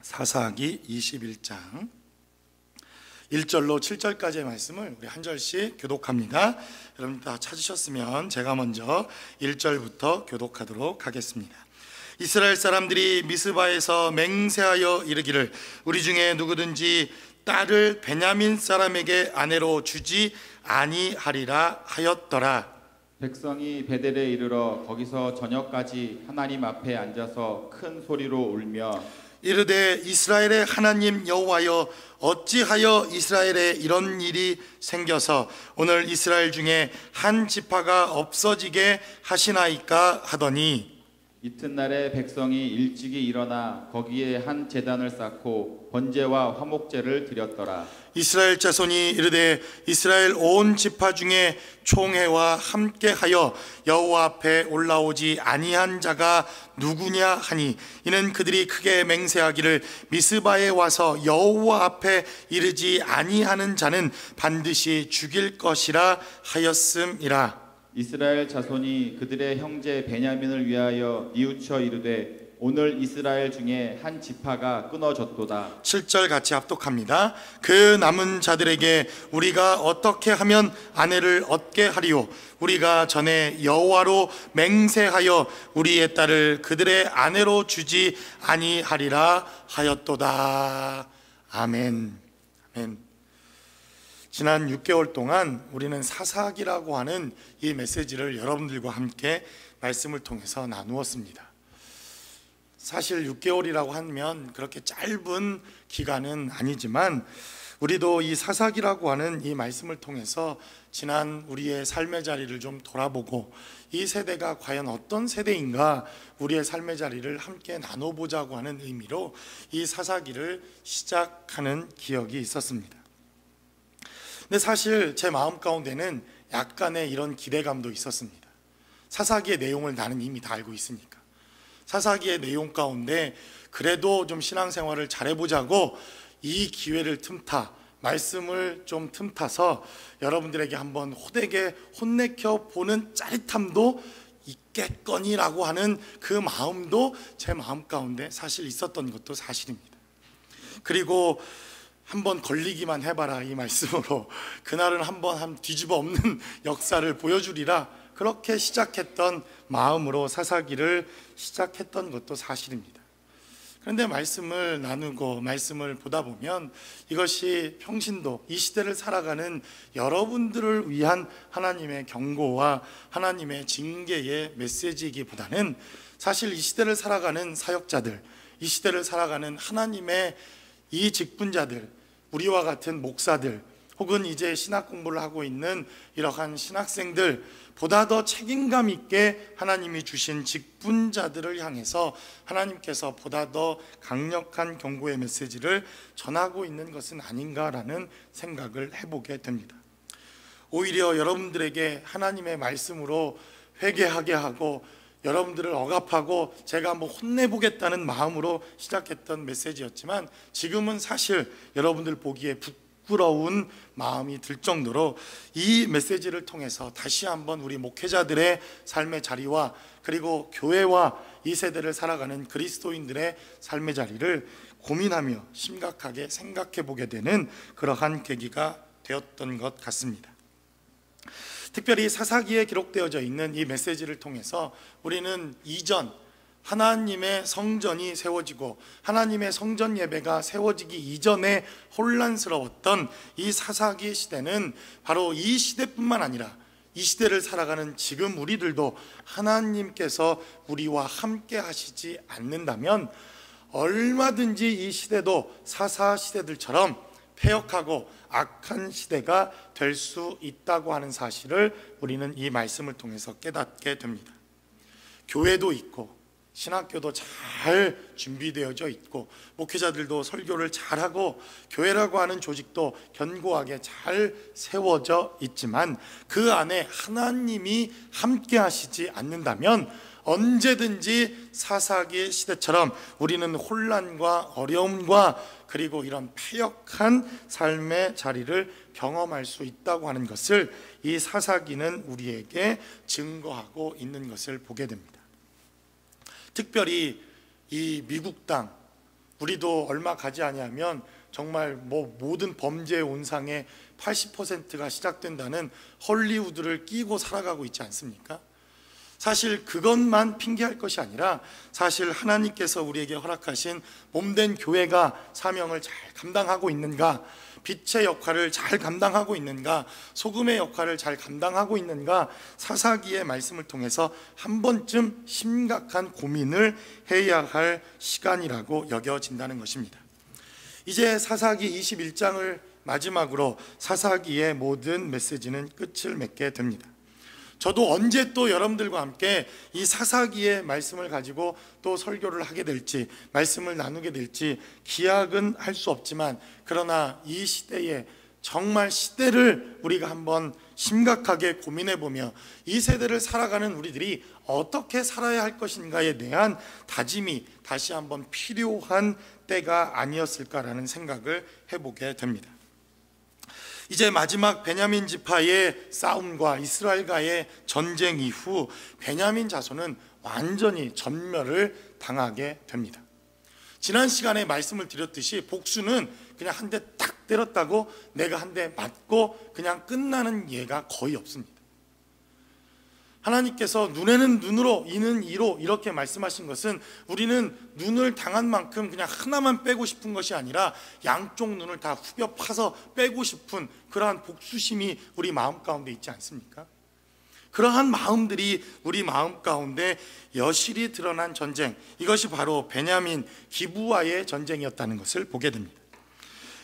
사사기 21장 1절로 7절까지의 말씀을 우리 한 절씩 교독합니다. 여러분 다 찾으셨으면 제가 먼저 1절부터 교독하도록 하겠습니다. 이스라엘 사람들이 미스바에서 맹세하여 이르기를 우리 중에 누구든지 딸을 베냐민 사람에게 아내로 주지 아니하리라 하였더라. 백성이 베델에 이르러 거기서 저녁까지 하나님 앞에 앉아서 큰 소리로 울며 이르되 이스라엘의 하나님 여호와여, 어찌하여 이스라엘에 이런 일이 생겨서 오늘 이스라엘 중에 한 지파가 없어지게 하시나이까 하더니, 이튿날에 백성이 일찍이 일어나 거기에 한 제단을 쌓고 번제와 화목제를 드렸더라. 이스라엘 자손이 이르되 이스라엘 온 지파 중에 총회와 함께하여 여호와 앞에 올라오지 아니한 자가 누구냐 하니, 이는 그들이 크게 맹세하기를 미스바에 와서 여호와 앞에 이르지 아니하는 자는 반드시 죽일 것이라 하였음이라. 이스라엘 자손이 그들의 형제 베냐민을 위하여 뉘우쳐 이르되 오늘 이스라엘 중에 한 지파가 끊어졌도다. 7절 같이 합독합니다. 그 남은 자들에게 우리가 어떻게 하면 아내를 얻게 하리요? 우리가 전에 여호와로 맹세하여 우리의 딸을 그들의 아내로 주지 아니하리라 하였도다. 아멘. 아멘. 지난 6개월 동안 우리는 사사기라고 하는 이 메시지를 여러분들과 함께 말씀을 통해서 나누었습니다. 사실 6개월이라고 하면 그렇게 짧은 기간은 아니지만 우리도 이 사사기라고 하는 이 말씀을 통해서 지난 우리의 삶의 자리를 좀 돌아보고 이 세대가 과연 어떤 세대인가 우리의 삶의 자리를 함께 나눠보자고 하는 의미로 이 사사기를 시작하는 기억이 있었습니다. 근데 사실 제 마음 가운데는 약간의 이런 기대감도 있었습니다. 사사기의 내용을 나는 이미 다 알고 있으니까 사사기의 내용 가운데 그래도 좀 신앙생활을 잘해보자고 이 기회를 틈타 말씀을 좀 틈타서 여러분들에게 한번 호되게 혼내켜 보는 짜릿함도 있겠거니라고 하는 그 마음도 제 마음 가운데 사실 있었던 것도 사실입니다. 그리고 한번 걸리기만 해봐라 이 말씀으로 그날은 한번 뒤집어 엎는 역사를 보여주리라, 그렇게 시작했던 마음으로 사사기를 시작했던 것도 사실입니다. 그런데 말씀을 나누고 말씀을 보다 보면 이것이 평신도 이 시대를 살아가는 여러분들을 위한 하나님의 경고와 하나님의 징계의 메시지이기보다는 사실 이 시대를 살아가는 사역자들, 이 시대를 살아가는 하나님의 이 직분자들, 우리와 같은 목사들 혹은 이제 신학 공부를 하고 있는 이러한 신학생들 보다 더 책임감 있게 하나님이 주신 직분자들을 향해서 하나님께서 보다 더 강력한 경고의 메시지를 전하고 있는 것은 아닌가라는 생각을 해보게 됩니다. 오히려 여러분들에게 하나님의 말씀으로 회개하게 하고 여러분들을 억압하고 제가 한번 혼내보겠다는 마음으로 시작했던 메시지였지만 지금은 사실 여러분들 보기에 부끄러운 마음이 들 정도로 이 메시지를 통해서 다시 한번 우리 목회자들의 삶의 자리와 그리고 교회와 이 세대를 살아가는 그리스도인들의 삶의 자리를 고민하며 심각하게 생각해 보게 되는 그러한 계기가 되었던 것 같습니다. 특별히 사사기에 기록되어져 있는 이 메시지를 통해서 우리는 이전 하나님의 성전이 세워지고 하나님의 성전 예배가 세워지기 이전에 혼란스러웠던 이 사사기 시대는 바로 이 시대뿐만 아니라 이 시대를 살아가는 지금 우리들도 하나님께서 우리와 함께 하시지 않는다면 얼마든지 이 시대도 사사 시대들처럼 폐역하고 악한 시대가 될 수 있다고 하는 사실을 우리는 이 말씀을 통해서 깨닫게 됩니다. 교회도 있고 신학교도 잘 준비되어져 있고 목회자들도 설교를 잘하고 교회라고 하는 조직도 견고하게 잘 세워져 있지만 그 안에 하나님이 함께 하시지 않는다면 언제든지 사사기 시대처럼 우리는 혼란과 어려움과 그리고 이런 패역한 삶의 자리를 경험할 수 있다고 하는 것을 이 사사기는 우리에게 증거하고 있는 것을 보게 됩니다. 특별히 이 미국 땅 우리도 얼마 가지 아니하면 정말 모든 범죄의 온상의 80%가 시작된다는 헐리우드를 끼고 살아가고 있지 않습니까? 사실 그것만 핑계할 것이 아니라 사실 하나님께서 우리에게 허락하신 몸된 교회가 사명을 잘 감당하고 있는가, 빛의 역할을 잘 감당하고 있는가, 소금의 역할을 잘 감당하고 있는가, 사사기의 말씀을 통해서 한 번쯤 심각한 고민을 해야 할 시간이라고 여겨진다는 것입니다. 이제 사사기 21장을 마지막으로 사사기의 모든 메시지는 끝을 맺게 됩니다. 저도 언제 또 여러분들과 함께 이 사사기의 말씀을 가지고 또 설교를 하게 될지, 말씀을 나누게 될지 기약은 할 수 없지만, 그러나 이 시대에 정말 시대를 우리가 한번 심각하게 고민해보며 이 세대를 살아가는 우리들이 어떻게 살아야 할 것인가에 대한 다짐이 다시 한번 필요한 때가 아니었을까라는 생각을 해보게 됩니다. 이제 마지막 베냐민 지파의 싸움과 이스라엘과의 전쟁 이후 베냐민 자손은 완전히 전멸을 당하게 됩니다. 지난 시간에 말씀을 드렸듯이 복수는 그냥 한 대 딱 때렸다고 내가 한 대 맞고 그냥 끝나는 예가 거의 없습니다. 하나님께서 눈에는 눈으로 이는 이로 이렇게 말씀하신 것은 우리는 눈을 당한 만큼 그냥 하나만 빼고 싶은 것이 아니라 양쪽 눈을 다 후벼 파서 빼고 싶은 그러한 복수심이 우리 마음 가운데 있지 않습니까? 그러한 마음들이 우리 마음 가운데 여실히 드러난 전쟁, 이것이 바로 베냐민 기브와의 전쟁이었다는 것을 보게 됩니다.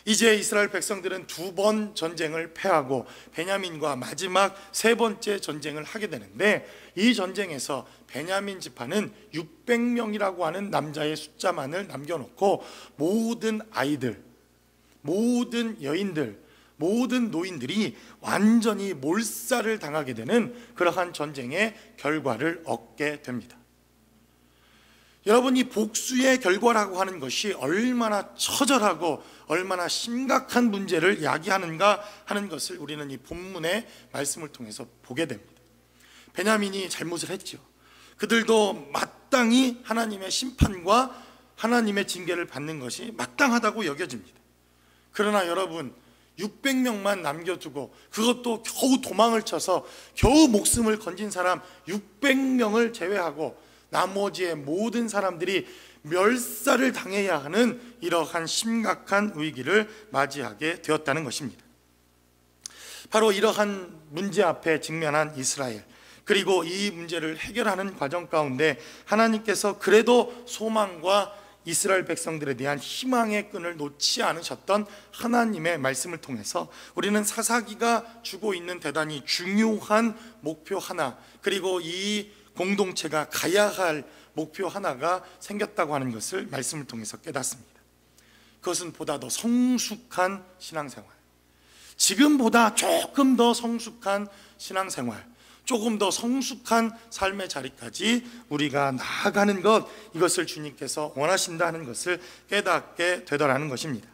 이제 이스라엘 백성들은 2번 전쟁을 패하고 베냐민과 마지막 3번째 전쟁을 하게 되는데, 이 전쟁에서 베냐민 지파는 600명이라고 하는 남자의 숫자만을 남겨놓고 모든 아이들, 모든 여인들, 모든 노인들이 완전히 몰살을 당하게 되는 그러한 전쟁의 결과를 얻게 됩니다. 여러분, 이 복수의 결과라고 하는 것이 얼마나 처절하고 얼마나 심각한 문제를 야기하는가 하는 것을 우리는 이 본문의 말씀을 통해서 보게 됩니다. 베냐민이 잘못을 했죠. 그들도 마땅히 하나님의 심판과 하나님의 징계를 받는 것이 마땅하다고 여겨집니다. 그러나 여러분, 600명만 남겨두고 그것도 겨우 도망을 쳐서 겨우 목숨을 건진 사람 600명을 제외하고 나머지의 모든 사람들이 멸살을 당해야 하는 이러한 심각한 위기를 맞이하게 되었다는 것입니다. 바로 이러한 문제 앞에 직면한 이스라엘, 그리고 이 문제를 해결하는 과정 가운데 하나님께서 그래도 소망과 이스라엘 백성들에 대한 희망의 끈을 놓지 않으셨던 하나님의 말씀을 통해서 우리는 사사기가 주고 있는 대단히 중요한 목표 하나, 그리고 이 공동체가 가야 할 목표 하나가 생겼다고 하는 것을 말씀을 통해서 깨닫습니다. 그것은 보다 더 성숙한 신앙생활, 지금보다 조금 더 성숙한 신앙생활, 조금 더 성숙한 삶의 자리까지 우리가 나아가는 것, 이것을 주님께서 원하신다는 것을 깨닫게 되더라는 것입니다.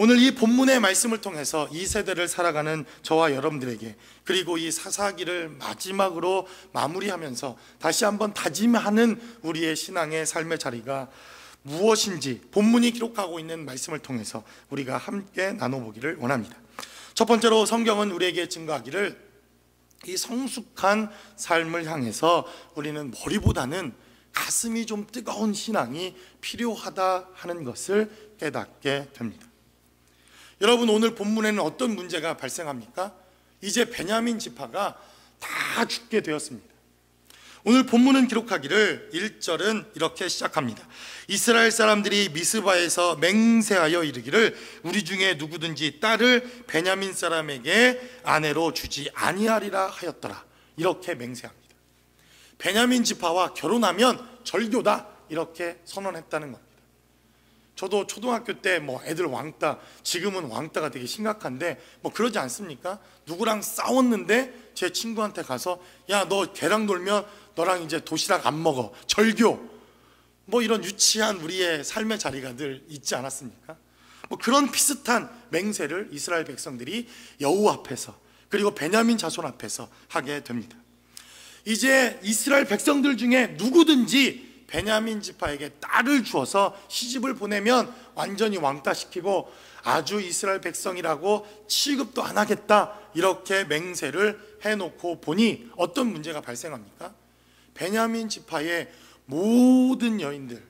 오늘 이 본문의 말씀을 통해서 이 세대를 살아가는 저와 여러분들에게, 그리고 이 사사기를 마지막으로 마무리하면서 다시 한번 다짐하는 우리의 신앙의 삶의 자리가 무엇인지 본문이 기록하고 있는 말씀을 통해서 우리가 함께 나눠보기를 원합니다. 첫 번째로 성경은 우리에게 증거하기를 이 성숙한 삶을 향해서 우리는 머리보다는 가슴이 좀 뜨거운 신앙이 필요하다 하는 것을 깨닫게 됩니다. 여러분, 오늘 본문에는 어떤 문제가 발생합니까? 이제 베냐민 지파가 다 죽게 되었습니다. 오늘 본문은 기록하기를 1절은 이렇게 시작합니다. 이스라엘 사람들이 미스바에서 맹세하여 이르기를 우리 중에 누구든지 딸을 베냐민 사람에게 아내로 주지 아니하리라 하였더라. 이렇게 맹세합니다. 베냐민 지파와 결혼하면 절교다, 이렇게 선언했다는 겁니다. 저도 초등학교 때 애들 왕따, 지금은 왕따가 되게 심각한데 그러지 않습니까? 누구랑 싸웠는데 제 친구한테 가서 야, 너 걔랑 놀면 너랑 이제 도시락 안 먹어, 절교, 이런 유치한 우리의 삶의 자리가 늘 있지 않았습니까? 그런 비슷한 맹세를 이스라엘 백성들이 여호와 앞에서, 그리고 베냐민 자손 앞에서 하게 됩니다. 이제 이스라엘 백성들 중에 누구든지 베냐민 지파에게 딸을 주어서 시집을 보내면 완전히 왕따시키고 아주 이스라엘 백성이라고 취급도 안 하겠다, 이렇게 맹세를 해놓고 보니 어떤 문제가 발생합니까? 베냐민 지파의 모든 여인들,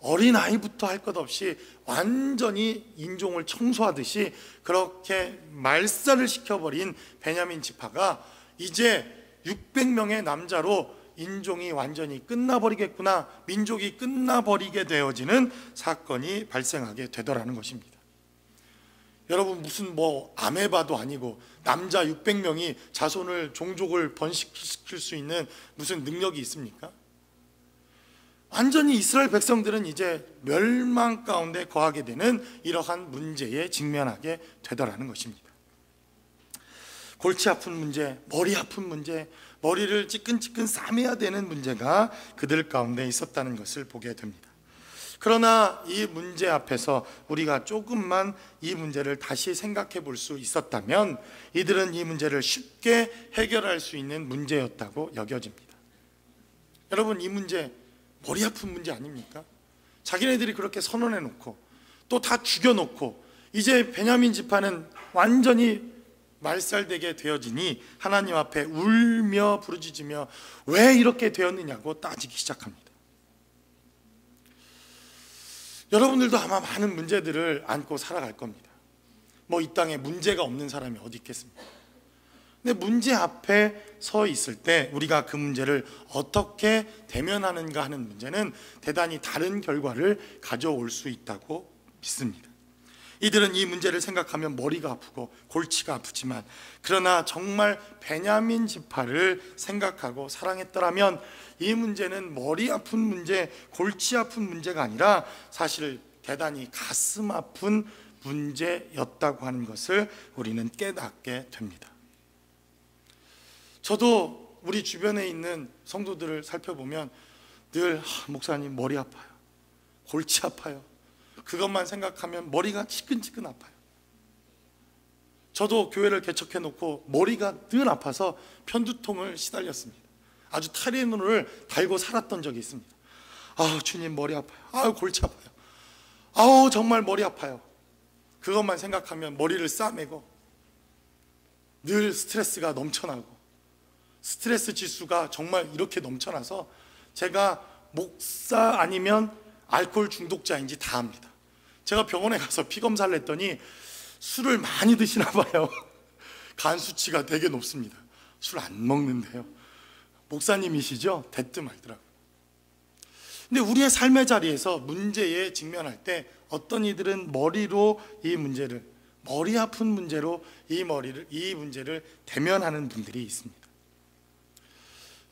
어린아이부터 할 것 없이 완전히 인종을 청소하듯이 그렇게 말살을 시켜버린 베냐민 지파가 이제 600명의 남자로 인종이 완전히 끝나버리겠구나, 민족이 끝나버리게 되어지는 사건이 발생하게 되더라는 것입니다. 여러분, 무슨 아메바도 아니고 남자 600명이 자손을, 종족을 번식시킬 수 있는 무슨 능력이 있습니까? 완전히 이스라엘 백성들은 이제 멸망 가운데 거하게 되는 이러한 문제에 직면하게 되더라는 것입니다. 골치 아픈 문제, 머리 아픈 문제, 머리를 찌끈찌끈 싸매야 되는 문제가 그들 가운데 있었다는 것을 보게 됩니다. 그러나 이 문제 앞에서 우리가 조금만 이 문제를 다시 생각해 볼 수 있었다면 이들은 이 문제를 쉽게 해결할 수 있는 문제였다고 여겨집니다. 여러분, 이 문제 머리 아픈 문제 아닙니까? 자기네들이 그렇게 선언해 놓고 또 다 죽여 놓고 이제 베냐민 지파는 완전히 말살되게 되어지니 하나님 앞에 울며 부르짖으며 왜 이렇게 되었느냐고 따지기 시작합니다. 여러분들도 아마 많은 문제들을 안고 살아갈 겁니다. 이 땅에 문제가 없는 사람이 어디 있겠습니까? 근데 문제 앞에 서 있을 때 우리가 그 문제를 어떻게 대면하는가 하는 문제는 대단히 다른 결과를 가져올 수 있다고 믿습니다. 이들은 이 문제를 생각하면 머리가 아프고 골치가 아프지만, 그러나 정말 베냐민 지파를 생각하고 사랑했더라면 이 문제는 머리 아픈 문제, 골치 아픈 문제가 아니라 사실 대단히 가슴 아픈 문제였다고 하는 것을 우리는 깨닫게 됩니다. 저도 우리 주변에 있는 성도들을 살펴보면 늘 목사님 머리 아파요, 골치 아파요, 그것만 생각하면 머리가 지끈지끈 아파요. 저도 교회를 개척해 놓고 머리가 늘 아파서 편두통을 시달렸습니다. 아주 타리에놀을 달고 살았던 적이 있습니다. 주님 머리 아파요, 골치 아파요, 정말 머리 아파요. 그것만 생각하면 머리를 싸매고 늘 스트레스가 넘쳐나고, 스트레스 지수가 정말 이렇게 넘쳐나서 제가 목사 아니면 알코올 중독자인지 다 압니다. 제가 병원에 가서 피 검사를 했더니 술을 많이 드시나 봐요. 간 수치가 되게 높습니다. 술 안 먹는데요. 목사님이시죠? 대뜸 알더라고요. 근데 우리의 삶의 자리에서 문제에 직면할 때 어떤 이들은 머리로 이 문제를, 머리 아픈 문제로 이 문제를 대면하는 분들이 있습니다.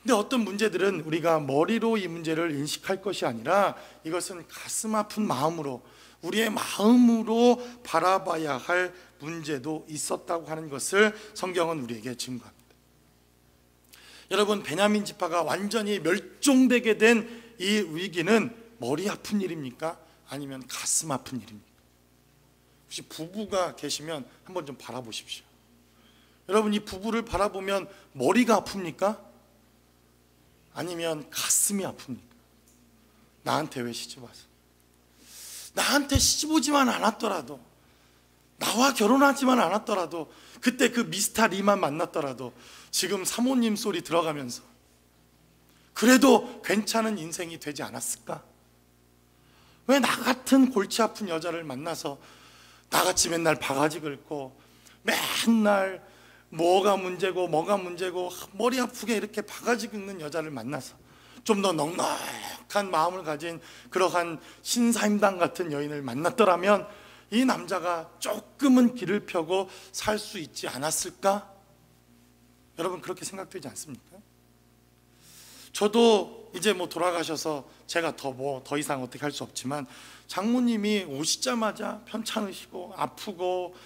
근데 어떤 문제들은 우리가 머리로 이 문제를 인식할 것이 아니라 이것은 가슴 아픈 마음으로, 우리의 마음으로 바라봐야 할 문제도 있었다고 하는 것을 성경은 우리에게 증거합니다. 여러분, 베냐민 지파가 완전히 멸종되게 된 이 위기는 머리 아픈 일입니까? 아니면 가슴 아픈 일입니까? 혹시 부부가 계시면 한번 좀 바라보십시오. 여러분, 이 부부를 바라보면 머리가 아픕니까? 아니면 가슴이 아픕니까? 나한테 왜 시집 와서? 나한테 시집 오지만 않았더라도, 나와 결혼하지만 않았더라도, 그때 그 미스터 리만 만났더라도 지금 사모님 소리 들어가면서 그래도 괜찮은 인생이 되지 않았을까? 왜 나 같은 골치 아픈 여자를 만나서 나같이 맨날 바가지 긁고 맨날 뭐가 문제고 머리 아프게 이렇게 바가지 긁는 여자를 만나서 좀 더 넉넉한 마음을 가진 그러한 신사임당 같은 여인을 만났더라면 이 남자가 조금은 길을 펴고 살 수 있지 않았을까? 여러분, 그렇게 생각되지 않습니까? 저도 이제 돌아가셔서 제가 더 이상 어떻게 할 수 없지만, 장모님이 오시자마자 편찮으시고 아프고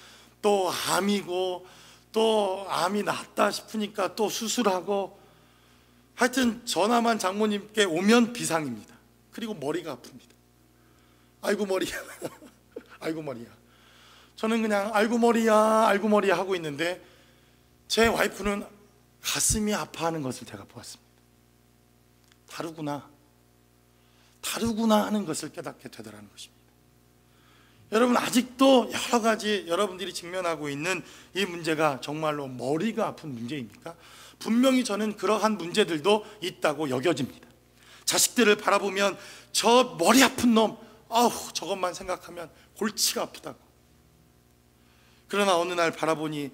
또 암이고 또 암이 낫다 싶으니까 또 수술하고, 하여튼 전화만 장모님께 오면 비상입니다. 그리고 머리가 아픕니다. 아이고 머리야 아이고 머리야. 저는 그냥 아이고 머리야 하고 있는데 제 와이프는 가슴이 아파하는 것을 제가 보았습니다. 다르구나. 다르구나 하는 것을 깨닫게 되더라는 것입니다. 여러분, 아직도 여러 가지 여러분들이 직면하고 있는 이 문제가 정말로 머리가 아픈 문제입니까? 분명히 저는 그러한 문제들도 있다고 여겨집니다. 자식들을 바라보면 저 머리 아픈 놈, 저것만 생각하면 골치가 아프다고. 그러나 어느 날 바라보니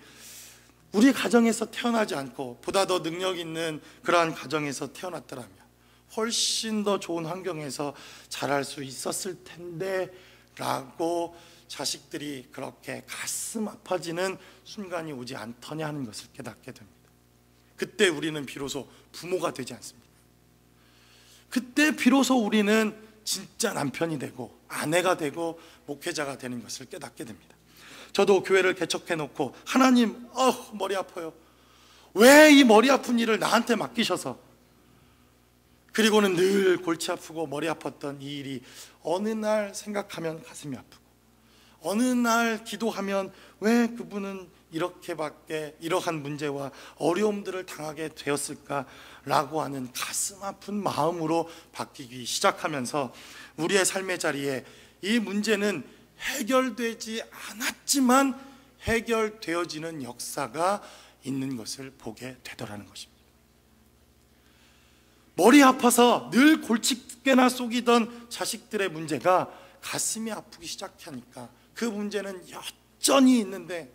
우리 가정에서 태어나지 않고 보다 더 능력 있는 그러한 가정에서 태어났더라면 훨씬 더 좋은 환경에서 자랄 수 있었을 텐데 라고 자식들이 그렇게 가슴 아파지는 순간이 오지 않더냐 하는 것을 깨닫게 됩니다. 그때 우리는 비로소 부모가 되지 않습니다. 그때 비로소 우리는 진짜 남편이 되고 아내가 되고 목회자가 되는 것을 깨닫게 됩니다. 저도 교회를 개척해 놓고 하나님, 머리 아파요. 왜 이 머리 아픈 일을 나한테 맡기셔서, 그리고는 늘 골치 아프고 머리 아팠던 이 일이 어느 날 생각하면 가슴이 아프고, 어느 날 기도하면 왜 그분은 이렇게밖에 이러한 문제와 어려움들을 당하게 되었을까라고 하는 가슴 아픈 마음으로 바뀌기 시작하면서 우리의 삶의 자리에 이 문제는 해결되지 않았지만 해결되어지는 역사가 있는 것을 보게 되더라는 것입니다. 머리 아파서 늘 골칫게나 속이던 자식들의 문제가 가슴이 아프기 시작하니까 그 문제는 여전히 있는데,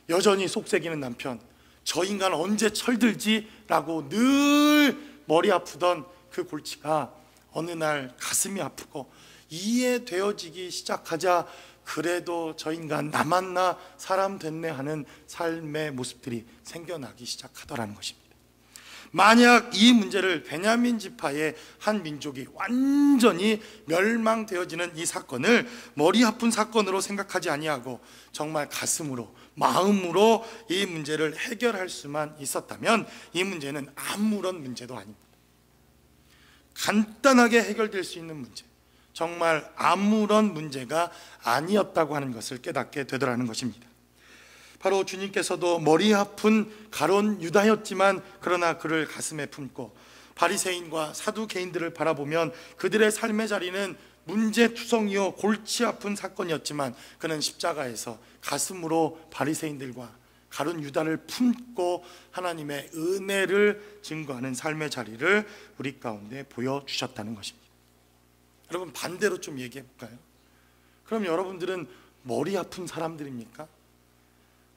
여전히 속색이는 남편, 저 인간 언제 철들지? 라고 늘 머리 아프던 그 골치가 어느 날 가슴이 아프고 이해되어지기 시작하자 그래도 저 인간 나 만나 사람 됐네 하는 삶의 모습들이 생겨나기 시작하더라는 것입니다. 만약 이 문제를 베냐민 지파의 한 민족이 완전히 멸망되어지는 이 사건을 머리 아픈 사건으로 생각하지 아니하고 정말 가슴으로, 마음으로 이 문제를 해결할 수만 있었다면 이 문제는 아무런 문제도 아닙니다. 간단하게 해결될 수 있는 문제, 정말 아무런 문제가 아니었다고 하는 것을 깨닫게 되더라는 것입니다. 바로 주님께서도 머리 아픈 가론 유다였지만 그러나 그를 가슴에 품고 바리새인과 사두개인들을 바라보면 그들의 삶의 자리는 문제투성이요 골치 아픈 사건이었지만 그는 십자가에서 가슴으로 바리새인들과 가론 유다를 품고 하나님의 은혜를 증거하는 삶의 자리를 우리 가운데 보여주셨다는 것입니다. 여러분, 반대로 좀 얘기해 볼까요? 그럼 여러분들은 머리 아픈 사람들입니까?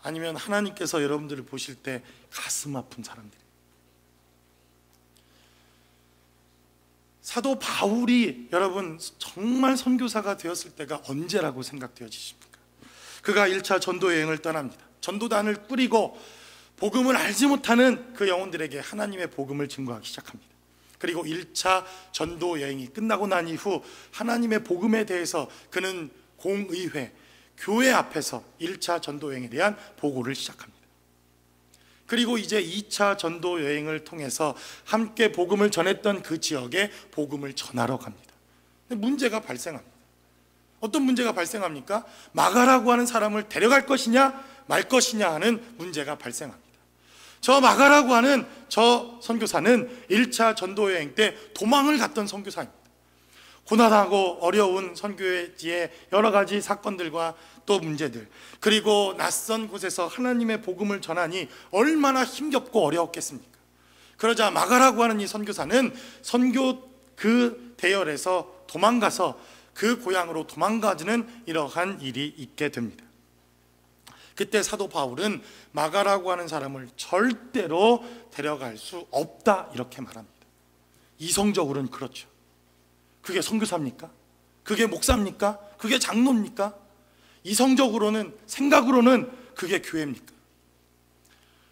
아니면 하나님께서 여러분들을 보실 때 가슴 아픈 사람들입니까? 사도 바울이 여러분 정말 선교사가 되었을 때가 언제라고 생각되어지십니까? 그가 1차 전도 여행을 떠납니다. 전도단을 꾸리고 복음을 알지 못하는 그 영혼들에게 하나님의 복음을 증거하기 시작합니다. 그리고 1차 전도 여행이 끝나고 난 이후 하나님의 복음에 대해서 그는 공의회, 교회 앞에서 1차 전도 여행에 대한 보고를 시작합니다. 그리고 이제 2차 전도 여행을 통해서 함께 복음을 전했던 그 지역에 복음을 전하러 갑니다. 근데 문제가 발생합니다. 어떤 문제가 발생합니까? 마가라고 하는 사람을 데려갈 것이냐 말 것이냐 하는 문제가 발생합니다. 저 마가라고 하는 저 선교사는 1차 전도여행 때 도망을 갔던 선교사입니다. 고난하고 어려운 선교지의 여러 가지 사건들과 또 문제들, 그리고 낯선 곳에서 하나님의 복음을 전하니 얼마나 힘겹고 어려웠겠습니까? 그러자 마가라고 하는 이 선교사는 선교 그 대열에서 도망가서 그 고향으로 도망가지는 이러한 일이 있게 됩니다. 그때 사도 바울은 마가라고 하는 사람을 절대로 데려갈 수 없다 이렇게 말합니다. 이성적으로는 그렇죠. 그게 선교사입니까? 그게 목사입니까? 그게 장로입니까? 이성적으로는, 생각으로는 그게 교회입니까?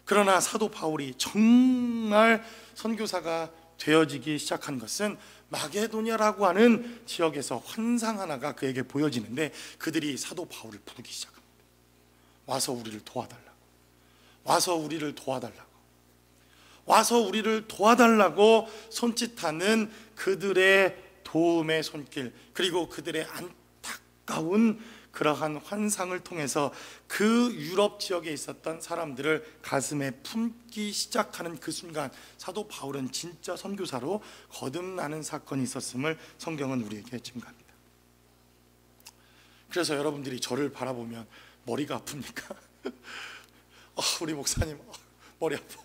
그러나 사도 바울이 정말 선교사가 되어지기 시작한 것은 마게도냐라고 하는 지역에서 환상 하나가 그에게 보여지는데 그들이 사도 바울을 부르기 시작합니다. 와서 우리를 도와달라고, 와서 우리를 도와달라고, 와서 우리를 도와달라고 손짓하는 그들의 도움의 손길, 그리고 그들의 가까운 그러한 환상을 통해서 그 유럽 지역에 있었던 사람들을 가슴에 품기 시작하는 그 순간 사도 바울은 진짜 선교사로 거듭나는 사건이 있었음을 성경은 우리에게 증거합니다. 그래서 여러분들이 저를 바라보면 머리가 아픕니까? 우리 목사님 머리 아파.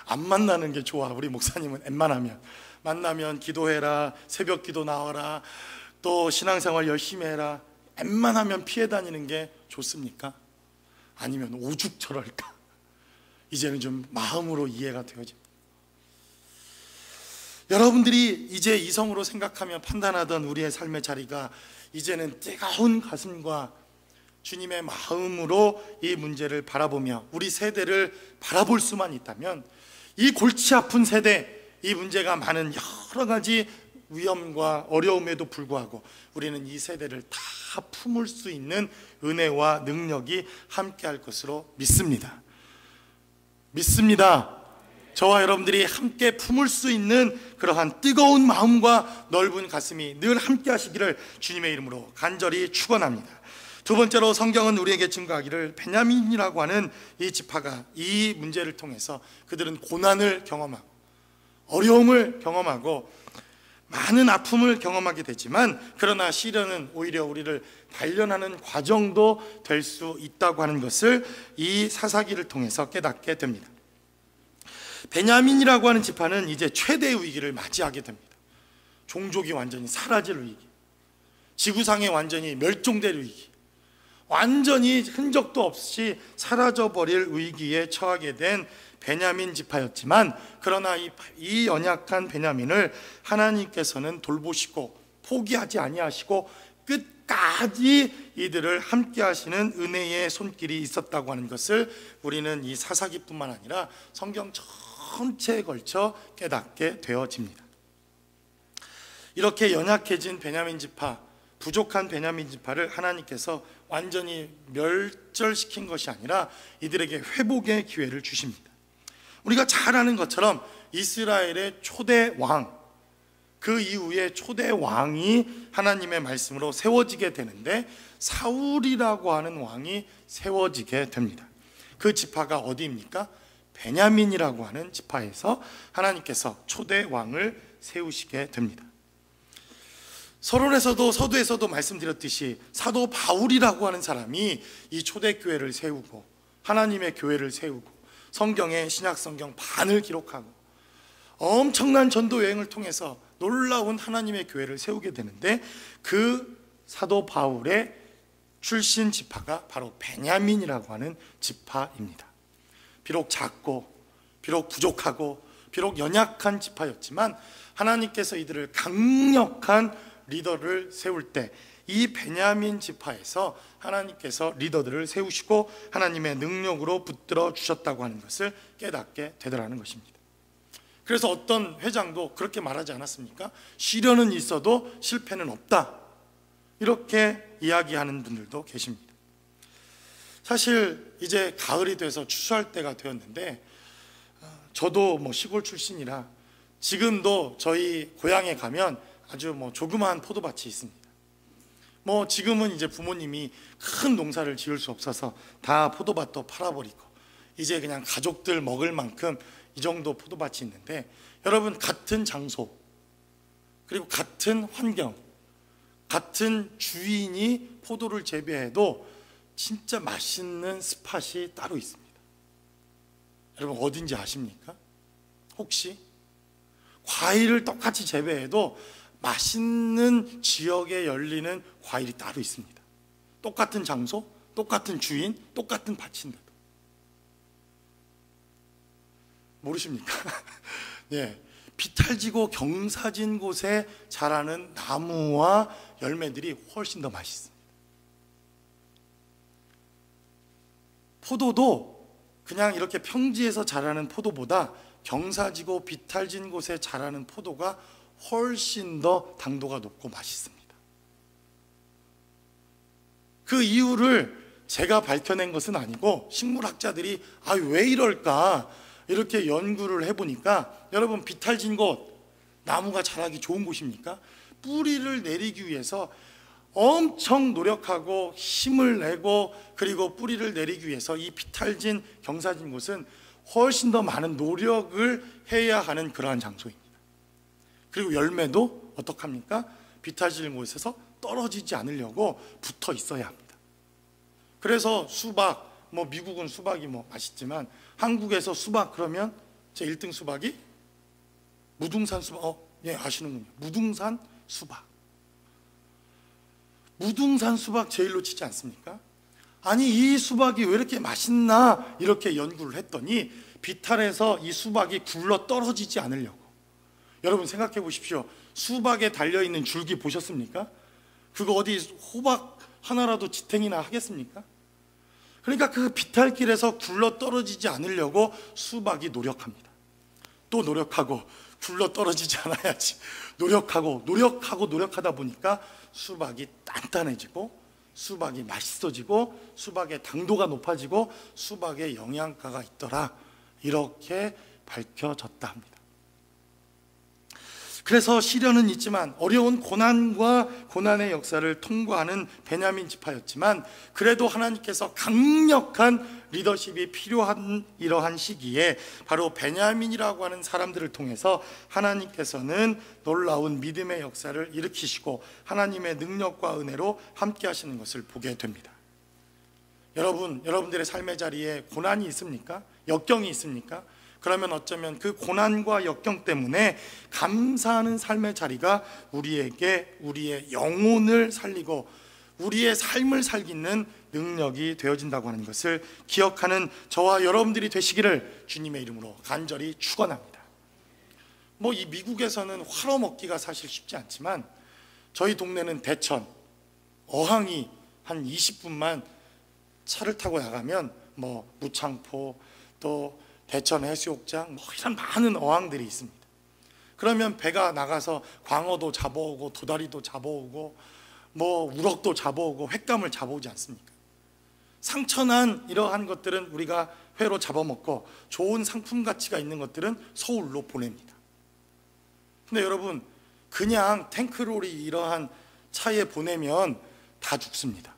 안 만나는 게 좋아. 우리 목사님은 웬만하면 만나면 기도해라, 새벽 기도 나와라, 또 신앙생활 열심히 해라, 웬만하면 피해 다니는 게 좋습니까? 아니면 오죽저럴까? 이제는 좀 마음으로 이해가 되어집니다. 여러분들이 이제 이성으로 생각하며 판단하던 우리의 삶의 자리가 이제는 뜨거운 가슴과 주님의 마음으로 이 문제를 바라보며 우리 세대를 바라볼 수만 있다면, 이 골치 아픈 세대, 이 문제가 많은 여러 가지 위험과 어려움에도 불구하고 우리는 이 세대를 다 품을 수 있는 은혜와 능력이 함께할 것으로 믿습니다. 믿습니다. 저와 여러분들이 함께 품을 수 있는 그러한 뜨거운 마음과 넓은 가슴이 늘 함께 하시기를 주님의 이름으로 간절히 축원합니다. 두 번째로 성경은 우리에게 증거하기를 베냐민이라고 하는 이 지파가 이 문제를 통해서 그들은 고난을 경험하고 어려움을 경험하고 많은 아픔을 경험하게 되지만, 그러나 시련은 오히려 우리를 단련하는 과정도 될 수 있다고 하는 것을 이 사사기를 통해서 깨닫게 됩니다. 베냐민이라고 하는 지파는 이제 최대의 위기를 맞이하게 됩니다. 종족이 완전히 사라질 위기, 지구상에 완전히 멸종될 위기, 완전히 흔적도 없이 사라져버릴 위기에 처하게 된 베냐민 지파였지만, 그러나 이 연약한 베냐민을 하나님께서는 돌보시고 포기하지 아니하시고 끝까지 이들을 함께 하시는 은혜의 손길이 있었다고 하는 것을 우리는 이 사사기뿐만 아니라 성경 전체에 걸쳐 깨닫게 되어집니다. 이렇게 연약해진 베냐민 지파, 부족한 베냐민 지파를 하나님께서 완전히 멸절시킨 것이 아니라 이들에게 회복의 기회를 주십니다. 우리가 잘 아는 것처럼 이스라엘의 초대 왕, 그 이후에 초대 왕이 하나님의 말씀으로 세워지게 되는데 사울이라고 하는 왕이 세워지게 됩니다. 그 지파가 어디입니까? 베냐민이라고 하는 지파에서 하나님께서 초대 왕을 세우시게 됩니다. 서론에서도 서두에서도 말씀드렸듯이 사도 바울이라고 하는 사람이 이 초대교회를 세우고 하나님의 교회를 세우고 성경의 신약성경 반을 기록하고 엄청난 전도 여행을 통해서 놀라운 하나님의 교회를 세우게 되는데, 그 사도 바울의 출신 지파가 바로 베냐민이라고 하는 지파입니다. 비록 작고 비록 부족하고 비록 연약한 지파였지만 하나님께서 이들을 강력한 리더를 세울 때 이 베냐민 지파에서 하나님께서 리더들을 세우시고 하나님의 능력으로 붙들어 주셨다고 하는 것을 깨닫게 되더라는 것입니다. 그래서 어떤 회장도 그렇게 말하지 않았습니까? 시련은 있어도 실패는 없다, 이렇게 이야기하는 분들도 계십니다. 사실 이제 가을이 돼서 추수할 때가 되었는데, 저도 시골 출신이라 지금도 저희 고향에 가면 아주 조그마한 포도밭이 있습니다. 지금은 이제 부모님이 큰 농사를 지을 수 없어서 다 포도밭도 팔아버리고 이제 그냥 가족들 먹을 만큼 이 정도 포도밭이 있는데, 여러분, 같은 장소 그리고 같은 환경, 같은 주인이 포도를 재배해도 진짜 맛있는 스팟이 따로 있습니다. 여러분, 어딘지 아십니까? 혹시? 과일을 똑같이 재배해도 맛있는 지역에 열리는 과일이 따로 있습니다. 똑같은 장소, 똑같은 주인, 똑같은 밭인데도. 모르십니까? 예, 비탈지고 경사진 곳에 자라는 나무와 열매들이 훨씬 더 맛있습니다. 포도도 그냥 이렇게 평지에서 자라는 포도보다 경사지고 비탈진 곳에 자라는 포도가 훨씬 더 당도가 높고 맛있습니다. 그 이유를 제가 밝혀낸 것은 아니고 식물학자들이 왜 이럴까 이렇게 연구를 해보니까, 여러분, 비탈진 곳, 나무가 자라기 좋은 곳입니까? 뿌리를 내리기 위해서 엄청 노력하고 힘을 내고 그리고 뿌리를 내리기 위해서 이 비탈진 경사진 곳은 훨씬 더 많은 노력을 해야 하는 그러한 장소입니다. 그리고 열매도 어떡합니까? 비탈진 곳에서 떨어지지 않으려고 붙어 있어야 합니다. 그래서 수박, 미국은 수박이 맛있지만 한국에서 수박 그러면 제 1등 수박이 무등산 수박. 예, 아시는군요. 무등산 수박. 무등산 수박 제일로 치지 않습니까? 아니, 이 수박이 왜 이렇게 맛있나 이렇게 연구를 했더니 비탈에서 이 수박이 굴러 떨어지지 않으려고. 여러분 생각해 보십시오. 수박에 달려있는 줄기 보셨습니까? 그거 어디 호박 하나라도 지탱이나 하겠습니까? 그러니까 그 비탈길에서 굴러 떨어지지 않으려고 수박이 노력합니다. 또 노력하고 굴러 떨어지지 않아야지 노력하다 보니까 수박이 단단해지고 수박이 맛있어지고 수박의 당도가 높아지고 수박에 영양가가 있더라, 이렇게 밝혀졌다 합니다. 그래서 시련은 있지만 어려운 고난과 고난의 역사를 통과하는 베냐민 지파였지만 그래도 하나님께서 강력한 리더십이 필요한 이러한 시기에 바로 베냐민이라고 하는 사람들을 통해서 하나님께서는 놀라운 믿음의 역사를 일으키시고 하나님의 능력과 은혜로 함께 하시는 것을 보게 됩니다. 여러분들의 삶의 자리에 고난이 있습니까? 역경이 있습니까? 그러면 어쩌면 그 고난과 역경 때문에 감사하는 삶의 자리가 우리에게 우리의 영혼을 살리고 우리의 삶을 살기는 능력이 되어진다고 하는 것을 기억하는 저와 여러분들이 되시기를 주님의 이름으로 간절히 축원합니다. 이 미국에서는 화로 먹기가 사실 쉽지 않지만 저희 동네는 대천, 어항이 한 20분만 차를 타고 나가면 무창포, 또 대천 해수욕장, 이런 많은 어항들이 있습니다. 그러면 배가 나가서 광어도 잡아오고 도다리도 잡아오고 우럭도 잡아오고 횟감을 잡아오지 않습니까? 상천한 이러한 것들은 우리가 회로 잡아먹고 좋은 상품 가치가 있는 것들은 서울로 보냅니다. 근데 여러분, 그냥 탱크로리 이러한 차에 보내면 다 죽습니다.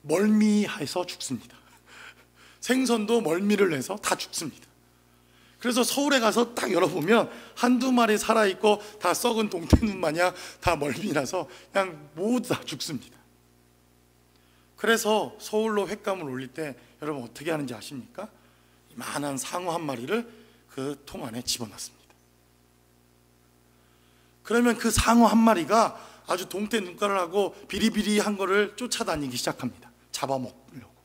멀미해서 죽습니다. 생선도 멀미를 내서 다 죽습니다. 그래서 서울에 가서 딱 열어보면 한두 마리 살아있고 다 썩은 동태눈 마냥 다 멀미나서 그냥 모두 다 죽습니다. 그래서 서울로 횟감을 올릴 때 여러분 어떻게 하는지 아십니까? 이만한 상어 한 마리를 그 통 안에 집어넣습니다. 그러면 그 상어 한 마리가 아주 동태 눈깔을 하고 비리비리한 거를 쫓아다니기 시작합니다. 잡아먹으려고.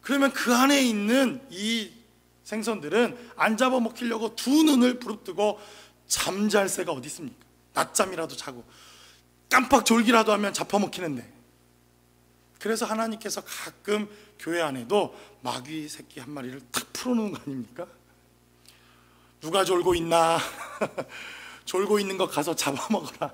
그러면 그 안에 있는 이 생선들은 안 잡아먹히려고 두 눈을 부릅뜨고 잠잘 새가 어디 있습니까? 낮잠이라도 자고 깜빡 졸기라도 하면 잡아먹히는데. 그래서 하나님께서 가끔 교회 안에도 마귀 새끼 한 마리를 탁 풀어놓은 거 아닙니까? 누가 졸고 있나? 졸고 있는 거 가서 잡아먹어라.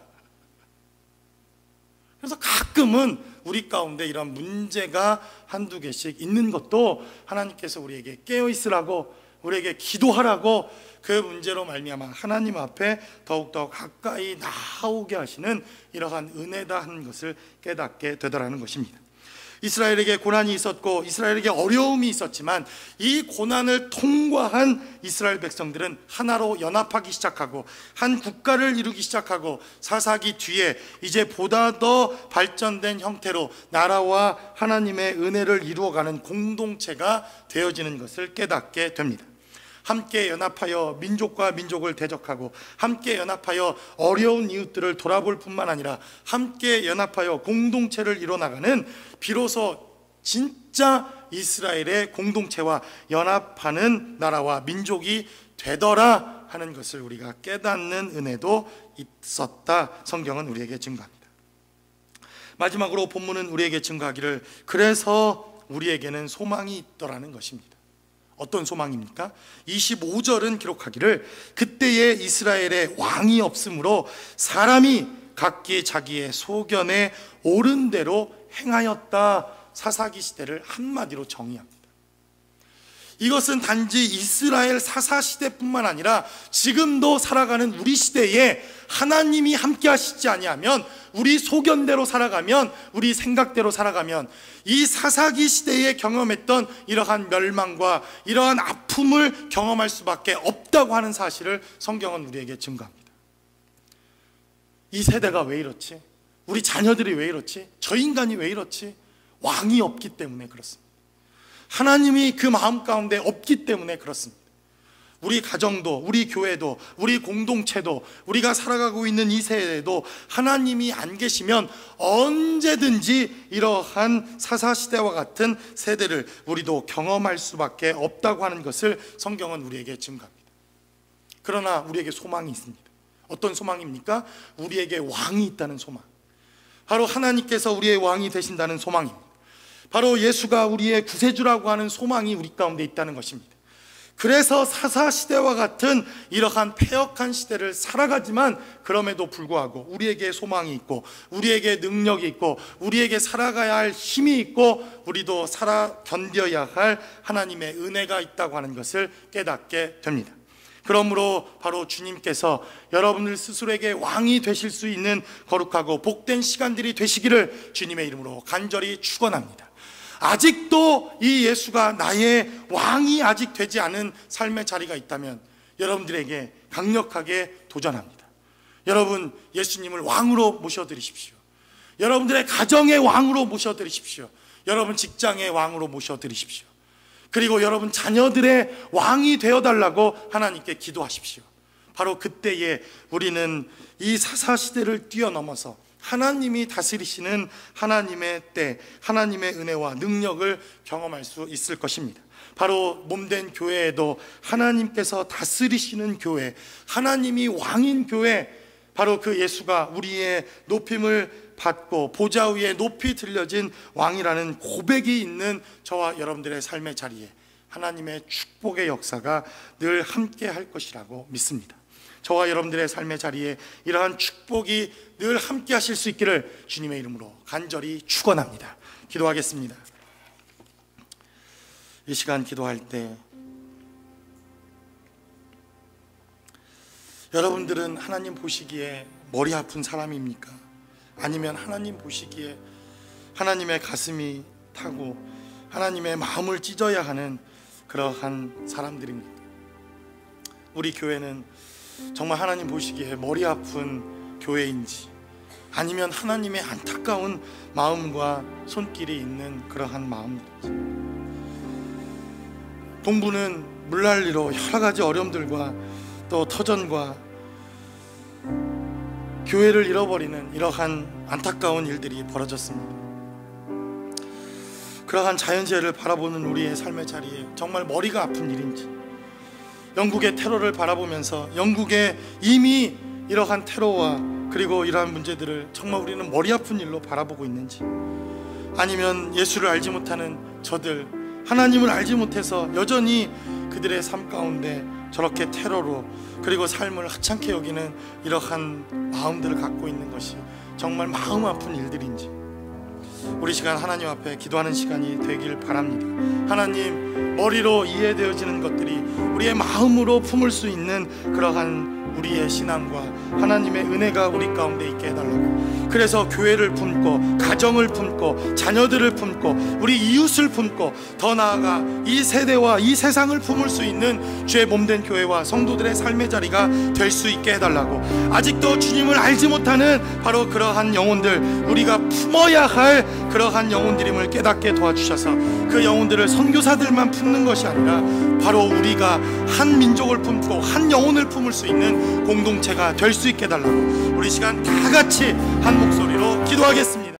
그래서 가끔은 우리 가운데 이런 문제가 한두 개씩 있는 것도 하나님께서 우리에게 깨어있으라고, 우리에게 기도하라고, 그 문제로 말미암아 하나님 앞에 더욱더 가까이 나오게 하시는 이러한 은혜다 하는 것을 깨닫게 되더라는 것입니다. 이스라엘에게 고난이 있었고 이스라엘에게 어려움이 있었지만 이 고난을 통과한 이스라엘 백성들은 하나로 연합하기 시작하고 한 국가를 이루기 시작하고 사사기 뒤에 이제 보다 더 발전된 형태로 나라와 하나님의 은혜를 이루어가는 공동체가 되어지는 것을 깨닫게 됩니다. 함께 연합하여 민족과 민족을 대적하고 함께 연합하여 어려운 이웃들을 돌아볼 뿐만 아니라 함께 연합하여 공동체를 이뤄나가는, 비로소 진짜 이스라엘의 공동체와 연합하는 나라와 민족이 되더라 하는 것을 우리가 깨닫는 은혜도 있었다, 성경은 우리에게 증거합니다. 마지막으로 본문은 우리에게 증거하기를 그래서 우리에게는 소망이 있더라는 것입니다. 어떤 소망입니까? 25절은 기록하기를 그때에 이스라엘에 왕이 없으므로 사람이 각기 자기의 소견에 옳은 대로 행하였다. 사사기 시대를 한마디로 정의합니다. 이것은 단지 이스라엘 사사시대뿐만 아니라 지금도 살아가는 우리 시대에 하나님이 함께 하시지 아니하면, 우리 소견대로 살아가면, 우리 생각대로 살아가면 이 사사기 시대에 경험했던 이러한 멸망과 이러한 아픔을 경험할 수밖에 없다고 하는 사실을 성경은 우리에게 증거합니다. 이 세대가 왜 이렇지? 우리 자녀들이 왜 이렇지? 저 인간이 왜 이렇지? 왕이 없기 때문에 그렇습니다. 하나님이 그 마음 가운데 없기 때문에 그렇습니다. 우리 가정도, 우리 교회도, 우리 공동체도, 우리가 살아가고 있는 이 세대도 하나님이 안 계시면 언제든지 이러한 사사시대와 같은 세대를 우리도 경험할 수밖에 없다고 하는 것을 성경은 우리에게 증거합니다. 그러나 우리에게 소망이 있습니다. 어떤 소망입니까? 우리에게 왕이 있다는 소망. 바로 하나님께서 우리의 왕이 되신다는 소망입니다. 바로 예수가 우리의 구세주라고 하는 소망이 우리 가운데 있다는 것입니다. 그래서 사사시대와 같은 이러한 패역한 시대를 살아가지만 그럼에도 불구하고 우리에게 소망이 있고, 우리에게 능력이 있고, 우리에게 살아가야 할 힘이 있고, 우리도 살아 견뎌야 할 하나님의 은혜가 있다고 하는 것을 깨닫게 됩니다. 그러므로 바로 주님께서 여러분들 스스로에게 왕이 되실 수 있는 거룩하고 복된 시간들이 되시기를 주님의 이름으로 간절히 축원합니다. 아직도 이 예수가 나의 왕이 아직 되지 않은 삶의 자리가 있다면 여러분들에게 강력하게 도전합니다. 여러분, 예수님을 왕으로 모셔드리십시오. 여러분들의 가정의 왕으로 모셔드리십시오. 여러분 직장의 왕으로 모셔드리십시오. 그리고 여러분 자녀들의 왕이 되어달라고 하나님께 기도하십시오. 바로 그때에 우리는 이 사사시대를 뛰어넘어서 하나님이 다스리시는 하나님의 때, 하나님의 은혜와 능력을 경험할 수 있을 것입니다. 바로 몸된 교회에도 하나님께서 다스리시는 교회, 하나님이 왕인 교회, 바로 그 예수가 우리의 높임을 받고 보좌 위에 높이 들려진 왕이라는 고백이 있는 저와 여러분들의 삶의 자리에 하나님의 축복의 역사가 늘 함께 할 것이라고 믿습니다. 저와 여러분들의 삶의 자리에 이러한 축복이 늘 함께 하실 수 있기를 주님의 이름으로 간절히 축원합니다. 기도하겠습니다. 이 시간 기도할 때 여러분들은 하나님 보시기에 머리 아픈 사람입니까? 아니면 하나님 보시기에 하나님의 가슴이 타고 하나님의 마음을 찢어야 하는 그러한 사람들입니까? 우리 교회는 정말 하나님 보시기에 머리 아픈 교회인지, 아니면 하나님의 안타까운 마음과 손길이 있는 그러한 마음들인지. 동부는 물난리로 여러 가지 어려움들과 또 터전과 교회를 잃어버리는 이러한 안타까운 일들이 벌어졌습니다. 그러한 자연재해를 바라보는 우리의 삶의 자리에 정말 머리가 아픈 일인지, 영국의 테러를 바라보면서 영국의 이미 이러한 테러와 그리고 이러한 문제들을 정말 우리는 머리 아픈 일로 바라보고 있는지, 아니면 예수를 알지 못하는 저들, 하나님을 알지 못해서 여전히 그들의 삶 가운데 저렇게 테러로 그리고 삶을 하찮게 여기는 이러한 마음들을 갖고 있는 것이 정말 마음 아픈 일들인지, 우리 시간 하나님 앞에 기도하는 시간이 되길 바랍니다. 하나님, 머리로 이해되어지는 것들이 우리의 마음으로 품을 수 있는 그러한 우리의 신앙과 하나님의 은혜가 우리 가운데 있게 해달라고. 그래서 교회를 품고 가정을 품고 자녀들을 품고 우리 이웃을 품고 더 나아가 이 세대와 이 세상을 품을 수 있는 주의 몸된 교회와 성도들의 삶의 자리가 될 수 있게 해달라고. 아직도 주님을 알지 못하는 바로 그러한 영혼들, 우리가 품어야 할 그러한 영혼들임을 깨닫게 도와주셔서 그 영혼들을 선교사들만 품는 것이 아니라 바로 우리가 한 민족을 품고 한 영혼을 품을 수 있는 공동체가 될 수 있게 해달라고. 우리 시간 다 같이 한 목소리로 기도하겠습니다.